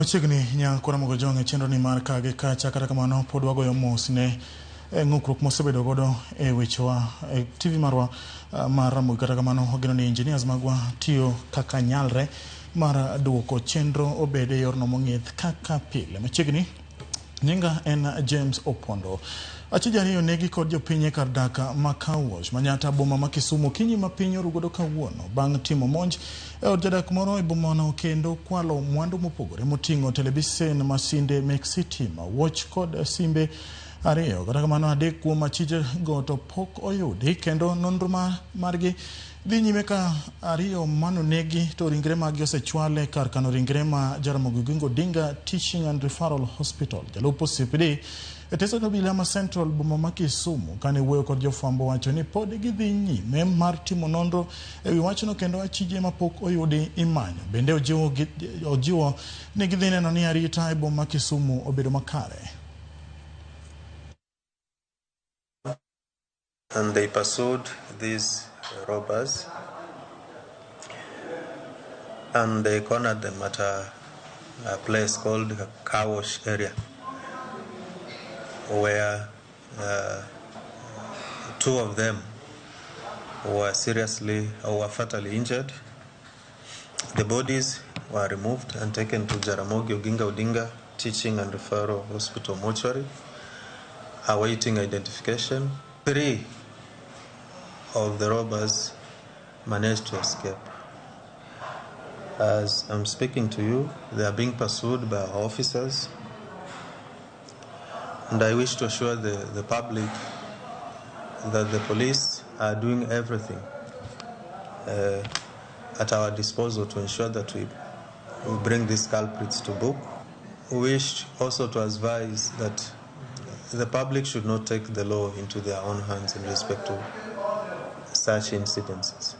Chigni nyankora mogo jonge chenro ni mar kage kacha kata kamano pod wagoyo mos ne ng'ukruok mosebedo godo e wechewa TV marwa mar Ramogi kata kamano ogeno ni engineers magwa tiyo kaka nyalre mar duoko chenro obede yorno mong'ith kaka pile. Machigni nyinga en James Opondo. Achije ni onegi kod jopiny kar daka makawuoch manyata boma ma Kisumu kinyi ma piny orugodo kawuono bang' timo monj e od jadak moro e bomano kendo kwalo mwandu mopogore moting'o televisen, masinde mek sitima, watch kod simbe ariyo. Kata kamano adek kuom achije go to pok oyudi kendo nonro margi dhi nyime ka ariyo manonegi to ringre magi osechwale kar kano ringre ma Ramogi Odinga Teaching and Referral Hospital. Jalupo CPD Eteso nobila ma Central boma ma Kisumu kane wuoyo kod jofwambo wacho ni pod gidhi nyime mar timo nonro ewi wachno kendo achije ma pok oyudi imanyo. Bende ojiwo ni gidhi neno ni arita e boma ma Kisumu obedo makare. And they pursued these robbers and they cornered them at a place called a car wash area, where two of them were fatally injured. The bodies were removed and taken to Ramogi Odinga Teaching and Referral Hospital mortuary, awaiting identification. 3 of the robbers managed to escape. As I'm speaking to you, they are being pursued by our officers. And I wish to assure the public that the police are doing everything at our disposal to ensure that we bring these culprits to book. We wish also to advise that the public should not take the law into their own hands in respect to such incidences.